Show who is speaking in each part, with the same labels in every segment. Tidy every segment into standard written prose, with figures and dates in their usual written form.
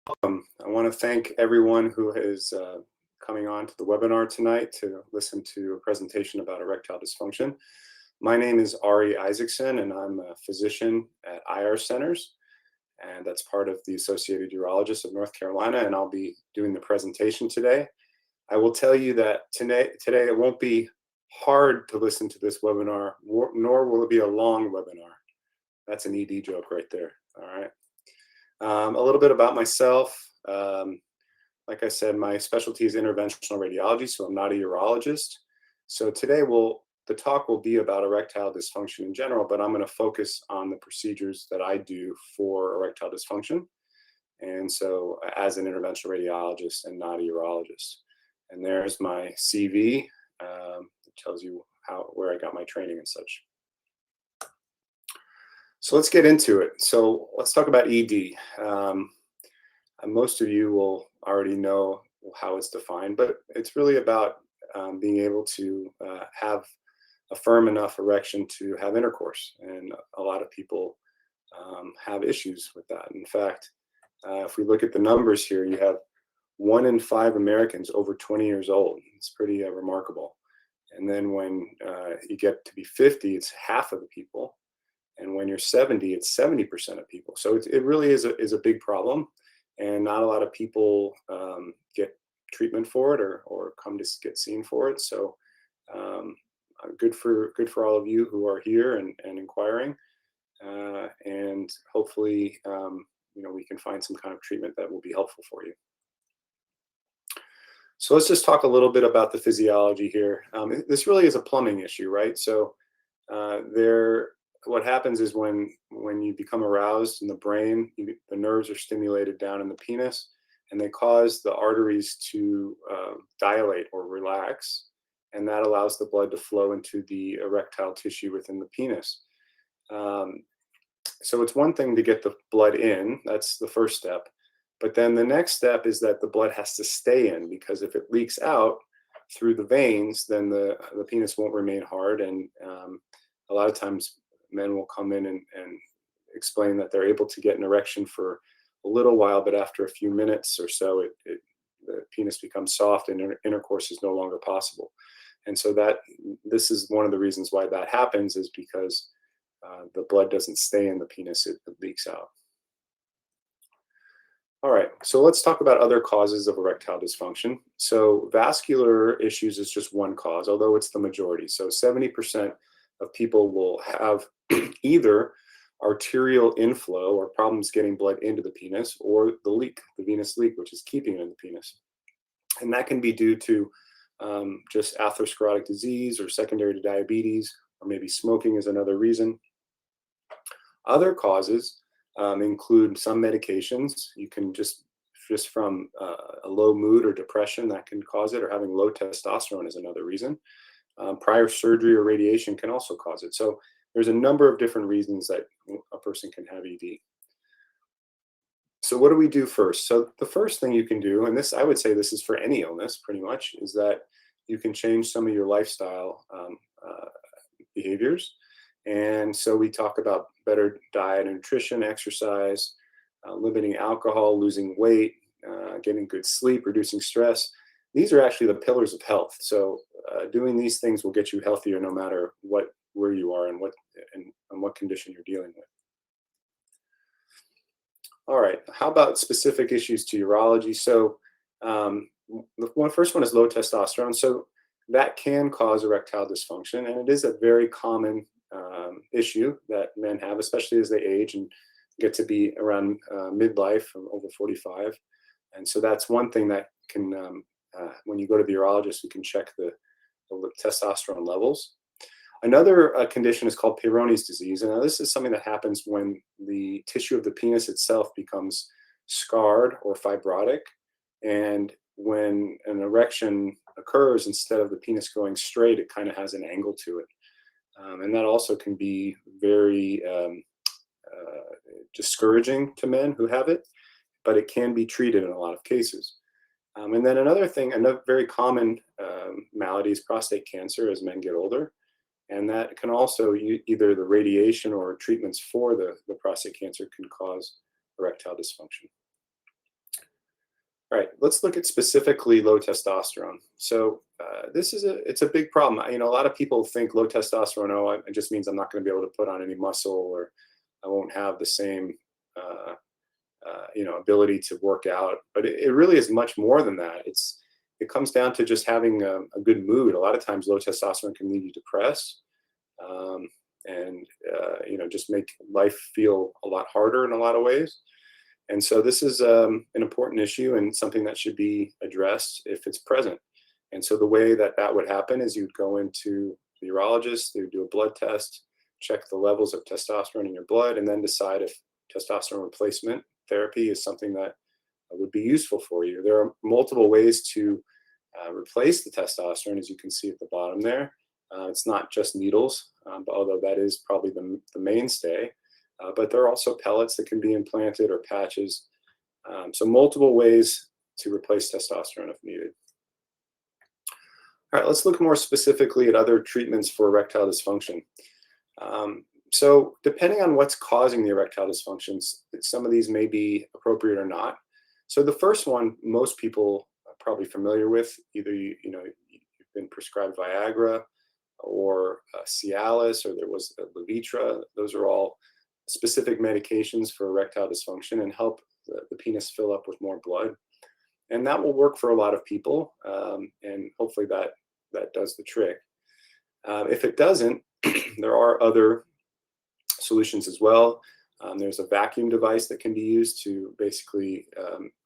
Speaker 1: I want to thank everyone who is coming on to the webinar tonight to listen to a presentation about erectile dysfunction. My name is Ari Isaacson, and I'm a physician at IR Centers, and that's part of the Associated Urologists of North Carolina, and I'll be doing the presentation today. I will tell you that today it won't be hard to listen to this webinar, nor will it be a long webinar. That's an ED joke right there, all right? A little bit about myself. Like I said, my specialty is interventional radiology, so I'm not a urologist. So today the talk will be about erectile dysfunction in general, but I'm going to focus on the procedures that I do for erectile dysfunction. And so as an interventional radiologist and not a urologist. And there's my CV. It tells you where I got my training and such. So let's get into it. So let's talk about ED. Most of you will already know how it's defined, but it's really about being able to have a firm enough erection to have intercourse. And a lot of people have issues with that. In fact, if we look at the numbers here, you have 1 in 5 Americans over 20 years old. It's pretty remarkable. And then when you get to be 50, it's half of the people. And when you're 70, it's 70% of people. So it really is a big problem. And not a lot of people get treatment for it or come to get seen for it. So good for all of you who are here and inquiring. And hopefully, we can find some kind of treatment that will be helpful for you. So let's just talk a little bit about the physiology here. This really is a plumbing issue, right? So what happens is when you become aroused in the brain, the nerves are stimulated down in the penis, and they cause the arteries to dilate or relax, and that allows the blood to flow into the erectile tissue within the penis. So it's one thing to get the blood in, that's the first step, but then the next step is that the blood has to stay in, because if it leaks out through the veins, then the penis won't remain hard, and a lot of times men will come in and explain that they're able to get an erection for a little while, but after a few minutes or so, the penis becomes soft and intercourse is no longer possible. And so this is one of the reasons why that happens, is because the blood doesn't stay in the penis, it leaks out. All right, so let's talk about other causes of erectile dysfunction. So vascular issues is just one cause, although it's the majority. So 70% of people will have either arterial inflow or problems getting blood into the penis, or the leak, the venous leak, which is keeping it in the penis. And that can be due to just atherosclerotic disease or secondary to diabetes, or maybe smoking is another reason. Other causes include some medications. You can just from a low mood or depression that can cause it, or having low testosterone is another reason. Prior surgery or radiation can also cause it. So there's a number of different reasons that a person can have ED. So what do we do first? So the first thing you can do, and I would say this is for any illness pretty much, is that you can change some of your lifestyle behaviors. And so we talk about better diet and nutrition, exercise, limiting alcohol, losing weight, getting good sleep, reducing stress. These are actually the pillars of health. So doing these things will get you healthier no matter where you are and what condition you're dealing with. All right, how about specific issues to urology? So the first one is low testosterone. So that can cause erectile dysfunction, and it is a very common issue that men have, especially as they age and get to be around midlife, over 45. And so that's one thing that can, when you go to the urologist, you can check the testosterone levels. Another condition is called Peyronie's disease. And now this is something that happens when the tissue of the penis itself becomes scarred or fibrotic. And when an erection occurs, instead of the penis going straight, it kind of has an angle to it. And that also can be very discouraging to men who have it, but it can be treated in a lot of cases. And then another very common malady is prostate cancer as men get older. And that can also, either the radiation or treatments for the prostate cancer can cause erectile dysfunction. let's look at specifically low testosterone. So it's a big problem. A lot of people think low testosterone, oh, it just means I'm not going to be able to put on any muscle, or I won't have the same ability to work out. But it really is much more than that. It comes down to just having a good mood. A lot of times low testosterone can leave you depressed, and just make life feel a lot harder in a lot of ways. And so this is an important issue and something that should be addressed if it's present. And so the way that would happen is you'd go into the urologist, they would do a blood test, check the levels of testosterone in your blood, and then decide if testosterone replacement therapy is something that would be useful for you. There are multiple ways to replace the testosterone, as you can see at the bottom there. It's not just needles, but although that is probably the mainstay. But there are also pellets that can be implanted, or patches. So multiple ways to replace testosterone if needed. All right, let's look more specifically at other treatments for erectile dysfunction. So depending on what's causing the erectile dysfunctions, some of these may be appropriate or not. So the first one most people are probably familiar with, either you've been prescribed Viagra or Cialis, or there was Levitra. Those are all specific medications for erectile dysfunction and help the penis fill up with more blood. And that will work for a lot of people, and hopefully that does the trick. If it doesn't, there are other solutions as well. There's a vacuum device that can be used to basically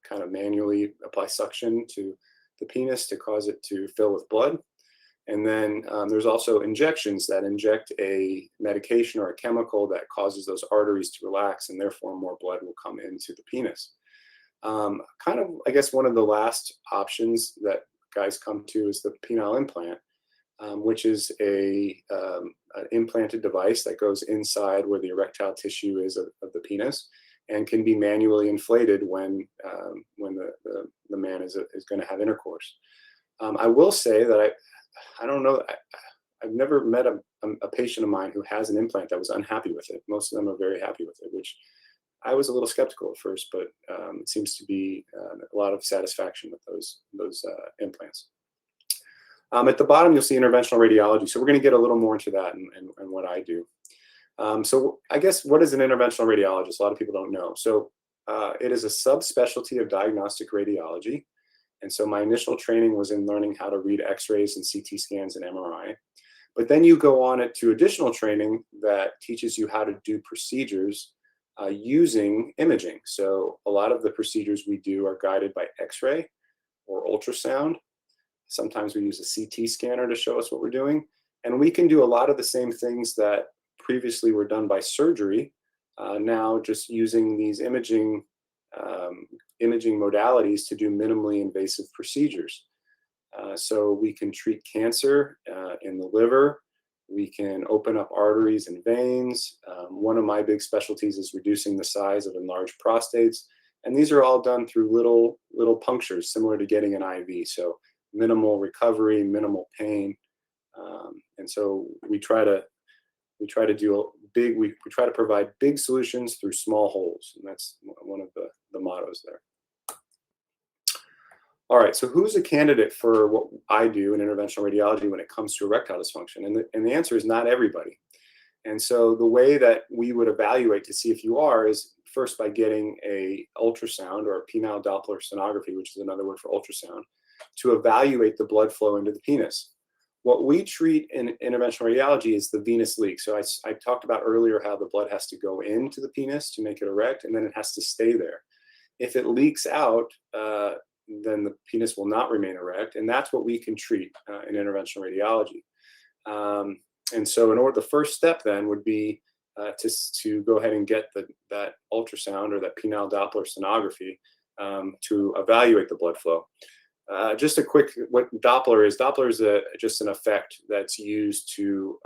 Speaker 1: kind of manually apply suction to the penis to cause it to fill with blood. And then there's also injections that inject a medication or a chemical that causes those arteries to relax, and therefore more blood will come into the penis. Kind of, I guess, one of the last options that guys come to is the penile implant, which is an implanted device that goes inside where the erectile tissue is of the penis, and can be manually inflated when the man is going to have intercourse. I will say that I don't know. I've never met a patient of mine who has an implant that was unhappy with it. Most of them are very happy with it, which I was a little skeptical at first, but it seems to be a lot of satisfaction with those implants. At the bottom, you'll see interventional radiology. So we're going to get a little more into that and what I do. So I guess, what is an interventional radiologist? A lot of people don't know. So it is a subspecialty of diagnostic radiology. And so my initial training was in learning how to read X-rays and CT scans and MRI. But then you go on to additional training that teaches you how to do procedures using imaging. So a lot of the procedures we do are guided by X-ray or ultrasound. Sometimes we use a CT scanner to show us what we're doing. And we can do a lot of the same things that previously were done by surgery, now just using these imaging modalities to do minimally invasive procedures. So we can treat cancer in the liver. We can open up arteries and veins. One of my big specialties is reducing the size of enlarged prostates. And these are all done through little punctures, similar to getting an IV. So minimal recovery, minimal pain. And so we try to provide big solutions through small holes. And that's one of the mottos there. All right, so who's a candidate for what I do in interventional radiology when it comes to erectile dysfunction? And the answer is not everybody. And so the way that we would evaluate to see if you are is first by getting a ultrasound, or a penile Doppler sonography, which is another word for ultrasound, to evaluate the blood flow into the penis. What we treat in interventional radiology is the venous leak. So I talked about earlier how the blood has to go into the penis to make it erect, and then it has to stay there. If it leaks out, then the penis will not remain erect, and that's what we can treat in interventional radiology. And so the first step then would be to go ahead and get that ultrasound, or that penile Doppler sonography, to evaluate the blood flow. Just a quick, what Doppler is just an effect that's used to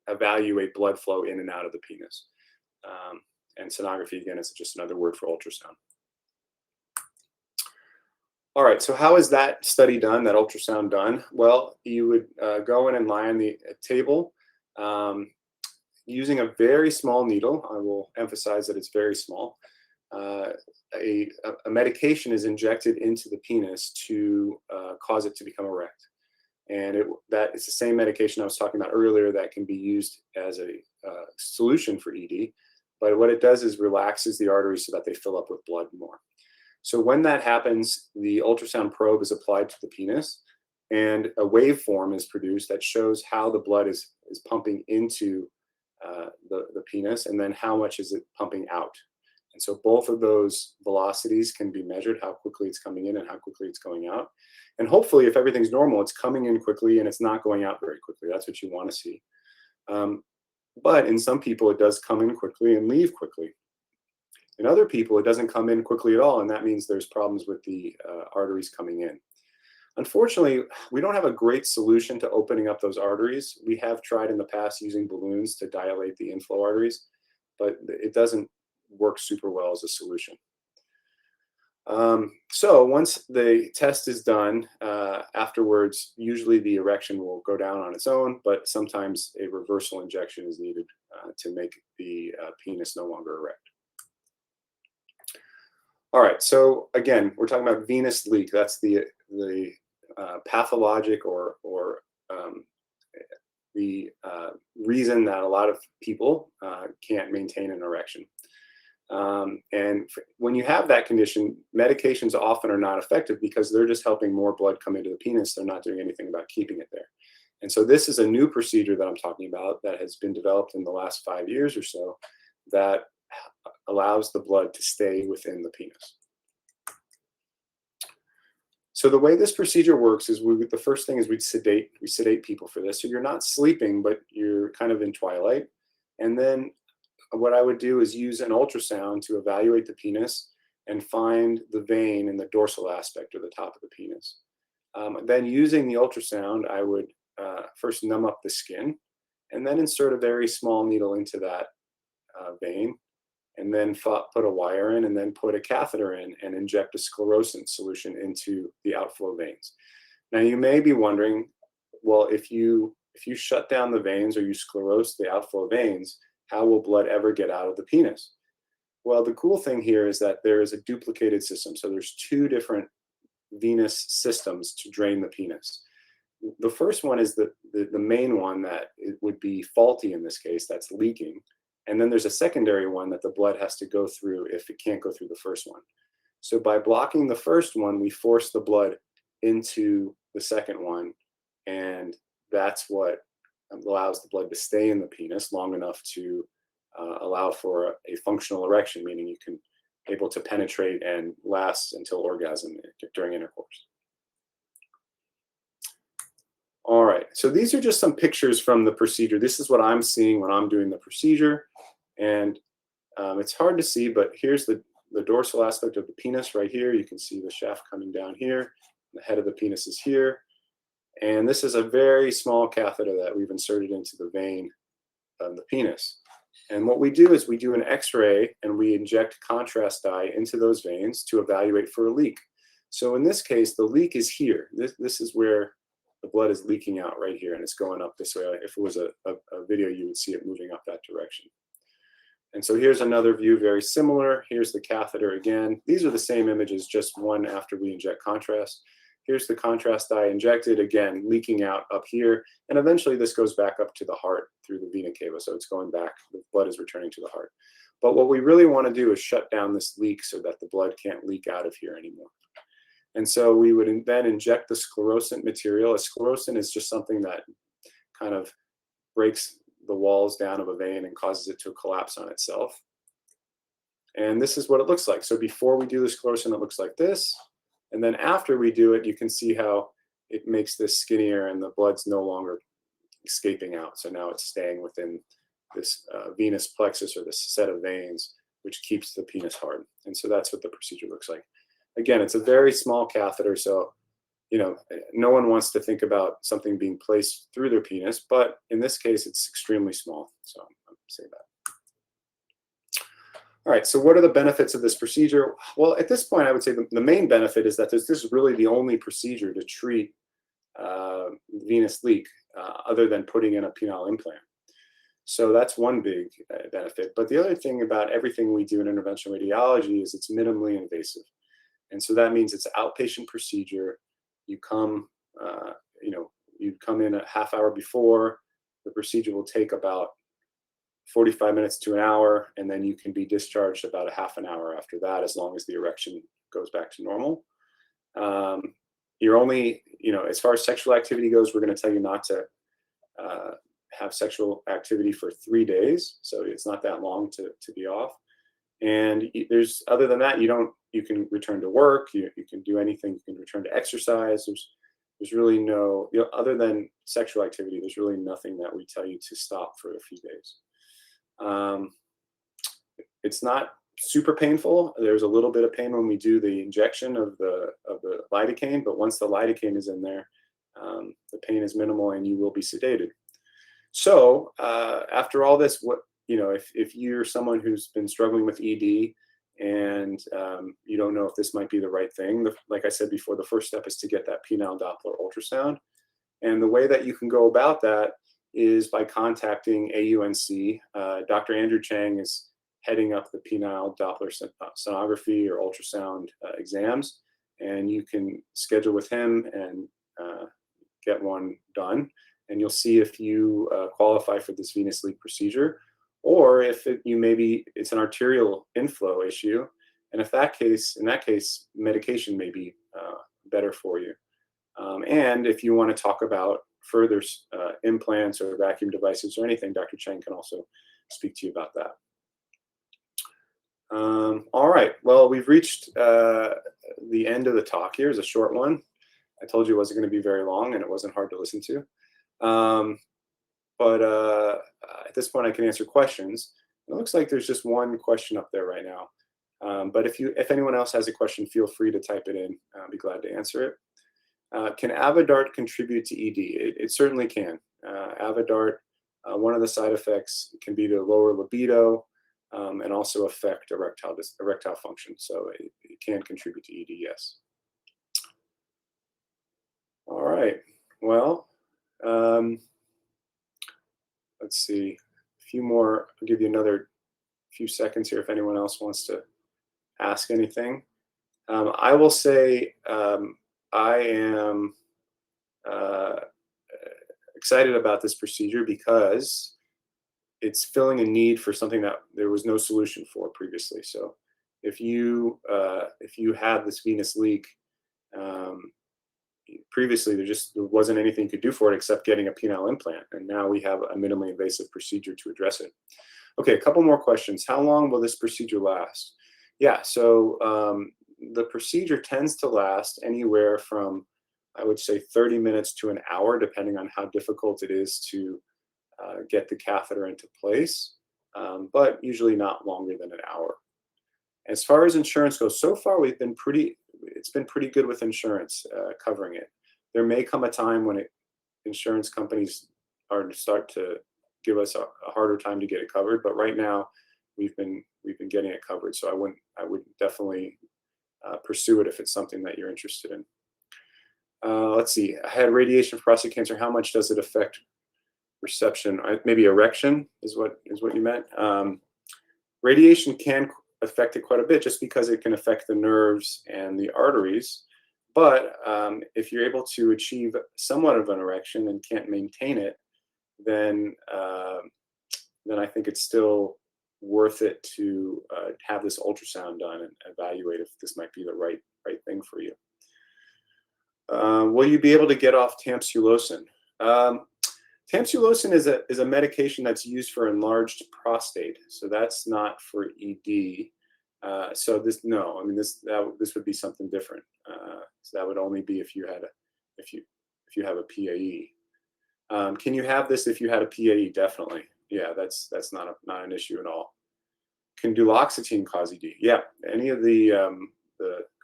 Speaker 1: evaluate blood flow in and out of the penis. And sonography, again, is just another word for ultrasound. All right, so how is that study done, that ultrasound done? Well, you would go in and lie on the table using a very small needle. I will emphasize that it's very small. a medication is injected into the penis to cause it to become erect. And that is the same medication I was talking about earlier that can be used as a solution for ED. But what it does is relaxes the arteries so that they fill up with blood more. So when that happens, the ultrasound probe is applied to the penis, and a waveform is produced that shows how the blood is pumping into the penis, and then how much is it pumping out. And so both of those velocities can be measured, how quickly it's coming in and how quickly it's going out. And hopefully, if everything's normal, it's coming in quickly and it's not going out very quickly. That's what you want to see. But in some people, it does come in quickly and leave quickly. In other people, it doesn't come in quickly at all, and that means there's problems with the arteries coming in. Unfortunately, we don't have a great solution to opening up those arteries. We have tried in the past using balloons to dilate the inflow arteries, but it doesn't work super well as a solution. So once the test is done, afterwards, usually the erection will go down on its own, but sometimes a reversal injection is needed to make the penis no longer erect. All right, so again, we're talking about venous leak. That's the pathologic or the reason that a lot of people can't maintain an erection. And when you have that condition, medications often are not effective because they're just helping more blood come into the penis. They're not doing anything about keeping it there. And so this is a new procedure that I'm talking about that has been developed in the last 5 years or so that allows the blood to stay within the penis. So the way this procedure works is the first thing is we sedate people for this. So you're not sleeping, but you're kind of in twilight. And then what I would do is use an ultrasound to evaluate the penis and find the vein in the dorsal aspect or the top of the penis. Then using the ultrasound, I would first numb up the skin and then insert a very small needle into that vein, and then put a wire in and then put a catheter in and inject a sclerosant solution into the outflow veins. Now you may be wondering, well, if you shut down the veins or you sclerose the outflow veins, how will blood ever get out of the penis? Well, the cool thing here is that there is a duplicated system. So there's two different venous systems to drain the penis. The first one is the main one that it would be faulty in this case, that's leaking. And then there's a secondary one that the blood has to go through if it can't go through the first one. So by blocking the first one, we force the blood into the second one, and that's what allows the blood to stay in the penis long enough to allow for a functional erection, meaning you can able to penetrate and last until orgasm during intercourse. All right, so these are just some pictures from the procedure. This is what I'm seeing when I'm doing the procedure. And it's hard to see, but here's the dorsal aspect of the penis right here. You can see the shaft coming down here. The head of the penis is here. And this is a very small catheter that we've inserted into the vein of the penis. And what we do is we do an X-ray and we inject contrast dye into those veins to evaluate for a leak. So in this case, the leak is here. This is where the blood is leaking out right here, and it's going up this way. If it was a video, you would see it moving up that direction. And so here's another view, very similar. Here's the catheter again. These are the same images, just one after we inject contrast. Here's the contrast dye injected, again, leaking out up here. And eventually this goes back up to the heart through the vena cava. So it's going back, the blood is returning to the heart. But what we really want to do is shut down this leak so that the blood can't leak out of here anymore. And so we would then inject the sclerosant material. A sclerosant is just something that kind of breaks the walls down of a vein and causes it to collapse on itself. And this is what it looks like. So before we do the sclerosant, it looks like this. And then after we do it, you can see how it makes this skinnier and the blood's no longer escaping out. So now it's staying within this venous plexus or this set of veins, which keeps the penis hard. And so that's what the procedure looks like. Again, it's a very small catheter, so no one wants to think about something being placed through their penis, but in this case, it's extremely small. So I'll say that. All right, so what are the benefits of this procedure? Well, at this point, I would say the main benefit is that this is really the only procedure to treat venous leak other than putting in a penile implant. So that's one big benefit. But the other thing about everything we do in interventional radiology is it's minimally invasive. And so that means it's an outpatient procedure. You come, you know, you come in a half hour before. The procedure will take about 45 minutes to an hour, and then you can be discharged about a half an hour after that, as long as the erection goes back to normal. You're only, you know, as far as sexual activity goes, we're going to tell you not to have sexual activity for 3 days. So it's not that long to be off. And there's, other than that, you can return to work, you can do anything, you can return to exercise. There's really no, you know, other than sexual activity, there's really nothing that we tell you to stop for a few days. It's not super painful. There's a little bit of pain when we do the injection of the lidocaine, but once the lidocaine is in there, the pain is minimal and you will be sedated. So after all this, what, you know, if you're someone who's been struggling with ED and you don't know if this might be the right thing, like I said before, the first step is to get that penile Doppler ultrasound. And the way that you can go about that is by contacting AUNC. Dr. Andrew Chang is heading up the penile Doppler sonography or ultrasound exams, and you can schedule with him and get one done. And you'll see if you qualify for this venous leak procedure, or if it's an arterial inflow issue. And in that case, medication may be better for you. And if you want to talk about further implants or vacuum devices or anything, Dr. Chang can also speak to you about that. All right, well, we've reached the end of the talk here. It's a short one. I told you it wasn't going to be very long, and it wasn't hard to listen to. But at this point, I can answer questions. It looks like there's just one question up there right now. But if anyone else has a question, feel free to type it in. I'll be glad to answer it. Can Avodart contribute to ED? It certainly can. Avodart, one of the side effects can be to lower libido and also affect erectile function. So it can contribute to ED, yes. All right. Well, let's see. A few more. I'll give you another few seconds here if anyone else wants to ask anything. I will say I am excited about this procedure because it's filling a need for something that there was no solution for previously. So if you had this venous leak, previously there wasn't anything you could do for it except getting a penile implant, and now we have a minimally invasive procedure to address it. Okay, a couple more questions. How long will this procedure last? Yeah, so the procedure tends to last anywhere from, I would say, 30 minutes to an hour, depending on how difficult it is to get the catheter into place, but usually not longer than an hour. As far as insurance goes, so far it's been pretty good with insurance covering it. There may come a time when insurance companies start to give us a harder time to get it covered, but right now we've been getting it covered. So I would definitely pursue it if it's something that you're interested in. Let's see. I had radiation for prostate cancer. How much does it affect reception? Maybe erection is what you meant. Radiation can affect it quite a bit just because it can affect the nerves and the arteries. But if you're able to achieve somewhat of an erection and can't maintain it, then I think it's still worth it to have this ultrasound done and evaluate if this might be the right thing for you. Will you be able to get off tamsulosin? Tamsulosin is a medication that's used for enlarged prostate, so that's not for ED. So this would be something different. So that would only be if you have a PAE. Can you have this if you had a PAE? Definitely. Yeah, that's not an issue at all. Can duloxetine cause ED? Yeah, any of the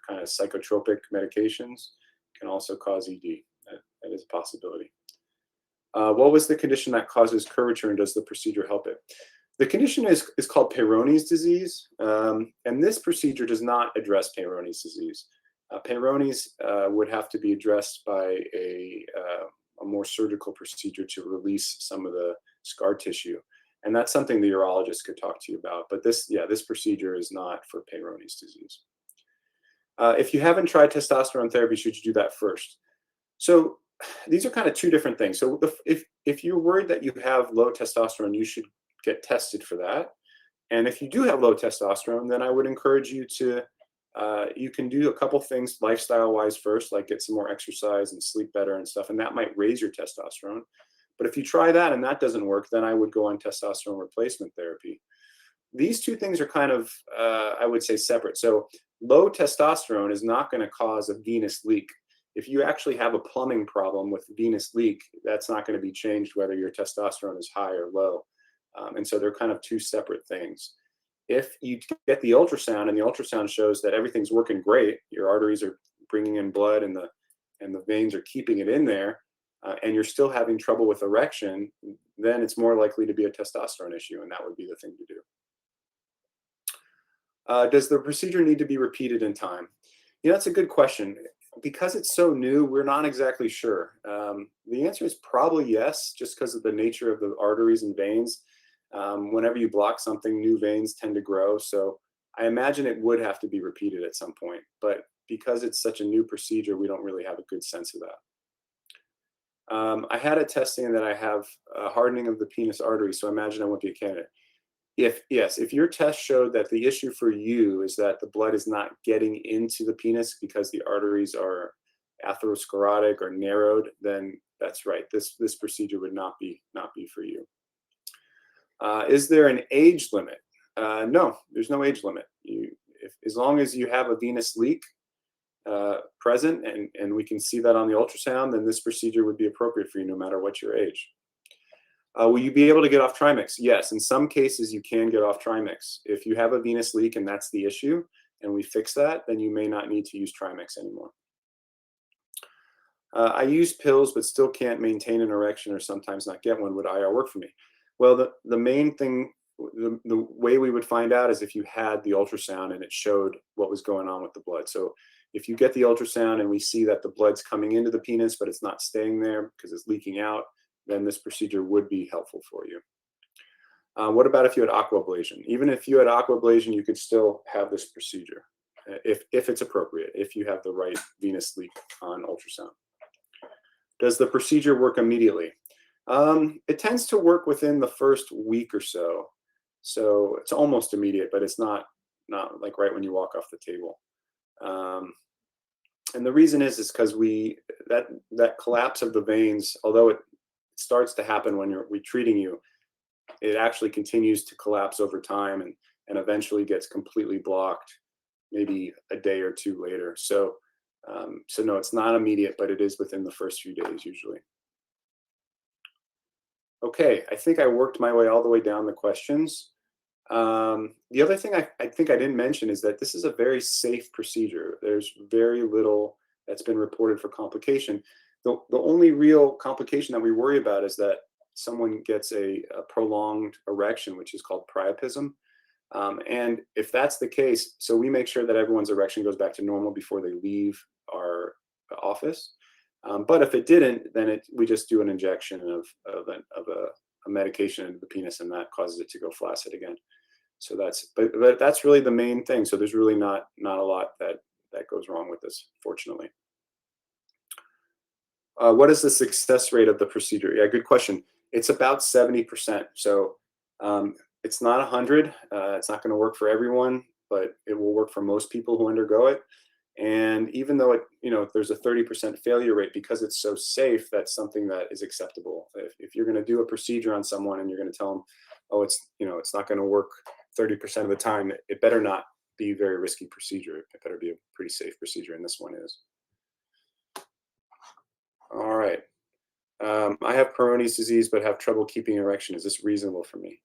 Speaker 1: kind of psychotropic medications can also cause ED. That is a possibility. What was the condition that causes curvature, and does the procedure help it? The condition is called Peyronie's disease, and this procedure does not address Peyronie's disease. Peyronie's would have to be addressed by a more surgical procedure to release some of the scar tissue. And that's something the urologist could talk to you about. But this procedure is not for Peyronie's disease. If you haven't tried testosterone therapy, should you do that first? So these are kind of two different things. So if you're worried that you have low testosterone, you should get tested for that. And if you do have low testosterone, then I would encourage you to, you can do a couple things lifestyle-wise first, like get some more exercise and sleep better and stuff, and that might raise your testosterone. But if you try that and that doesn't work, then I would go on testosterone replacement therapy. These two things are kind of, I would say, separate. So low testosterone is not going to cause a venous leak. If you actually have a plumbing problem with venous leak, that's not going to be changed whether your testosterone is high or low. And so they're kind of two separate things. If you get the ultrasound and the ultrasound shows that everything's working great, your arteries are bringing in blood and the veins are keeping it in there, and you're still having trouble with erection, then it's more likely to be a testosterone issue, and that would be the thing to do. Does the procedure need to be repeated in time? That's a good question. Because it's so new, we're not exactly sure. The answer is probably yes, just because of the nature of the arteries and veins. Whenever you block something, new veins tend to grow. So I imagine it would have to be repeated at some point. But because it's such a new procedure, we don't really have a good sense of that. I had a testing that I have a hardening of the penis artery, so I imagine I won't be a candidate. If your test showed that the issue for you is that the blood is not getting into the penis because the arteries are atherosclerotic or narrowed, then that's right. This procedure would not be for you. Is there an age limit? No, there's no age limit. As long as you have a venous leak present and we can see that on the ultrasound, then this procedure would be appropriate for you no matter what your age. Will you be able to get off Trimix? Yes, in some cases you can get off Trimix. If you have a venous leak and that's the issue, and we fix that, then you may not need to use Trimix anymore. I use pills but still can't maintain an erection or sometimes not get one. Would IR work for me? Well, the main thing, the way we would find out is if you had the ultrasound and it showed what was going on with the blood. So if you get the ultrasound and we see that the blood's coming into the penis but it's not staying there because it's leaking out, then this procedure would be helpful for you. What about if you had aquablation? Even if you had aquablation, you could still have this procedure if it's appropriate, if you have the right venous leak on ultrasound. Does the procedure work immediately? It tends to work within the first week or so. So it's almost immediate, but it's not like right when you walk off the table. And the reason is because that collapse of the veins, although it starts to happen when we're treating you, it actually continues to collapse over time and eventually gets completely blocked maybe a day or two later. So no, it's not immediate, but it is within the first few days usually. Okay, I think I worked my way all the way down the questions. The other thing I think I didn't mention is that this is a very safe procedure. There's very little that's been reported for complication. The only real complication that we worry about is that someone gets a prolonged erection, which is called priapism. And if that's the case, so we make sure that everyone's erection goes back to normal before they leave our office. But if it didn't, then we just do an injection of a medication into the penis, and that causes it to go flaccid again. So but that's really the main thing. So there's really not a lot that goes wrong with this, fortunately. What is the success rate of the procedure? Yeah, good question. It's about 70%. So it's not 100. It's not going to work for everyone, but it will work for most people who undergo it. And even though there's a 30% failure rate, because it's so safe, that's something that is acceptable. If you're going to do a procedure on someone and you're going to tell them, oh, it's not going to work 30% of the time, it better not be a very risky procedure. It better be a pretty safe procedure, and this one is. All right. I have Peyronie's disease, but have trouble keeping erection. Is this reasonable for me?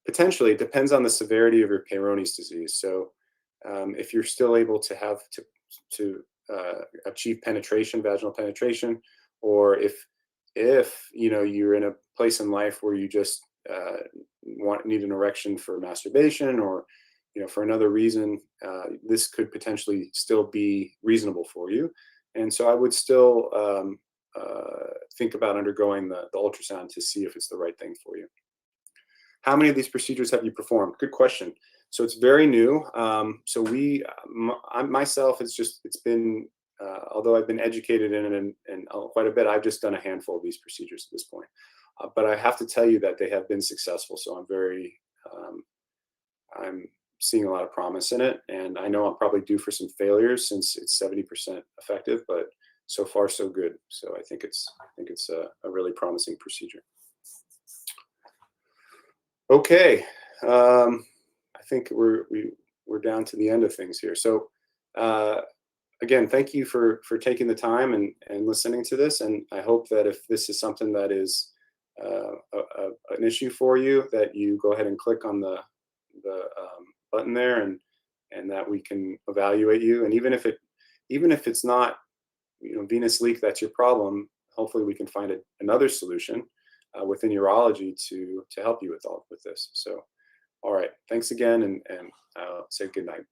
Speaker 1: Potentially. It depends on the severity of your Peyronie's disease. So if you're still able to have to achieve penetration, vaginal penetration, or if you're in a place in life where you just need an erection for masturbation, or for another reason, this could potentially still be reasonable for you. And so I would still think about undergoing the ultrasound to see if it's the right thing for you. how many of these procedures have you performed? Good question. So it's very new. So myself, it's been, although I've been educated in it and quite a bit, I've just done a handful of these procedures at this point. But I have to tell you that they have been successful. So I'm seeing a lot of promise in it, and I know I'm probably due for some failures since it's 70% effective, but so far so good. So I think it's a really promising procedure. Okay, I think we're down to the end of things here. So again, thank you for taking the time and listening to this. And I hope that if this is something that is an issue for you, that you go ahead and click on the button there, and that we can evaluate you. And even if it's not venous leak that's your problem, hopefully we can find another solution within urology to help you with this. So, all right, thanks again, and say good night.